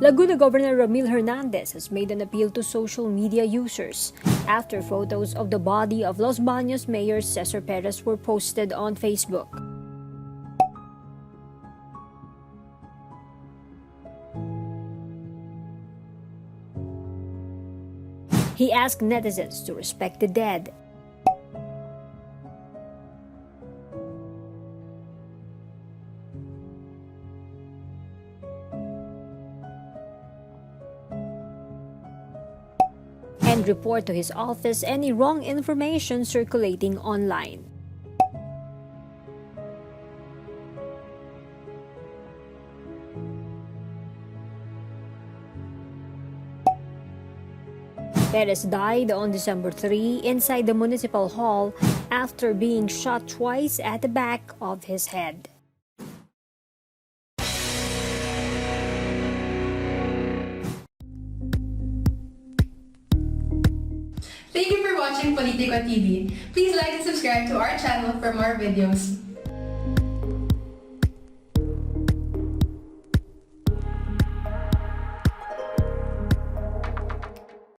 Laguna Governor Ramil Hernandez has made an appeal to social media users after photos of the body of Los Baños Mayor Cesar Perez were posted on Facebook. He asked netizens to respect the dead. And report to his office any wrong information circulating online. Perez died on December 3 inside the municipal hall after being shot twice at the back of his head. Thank you for watching Politico TV. Please like and subscribe to our channel for more videos.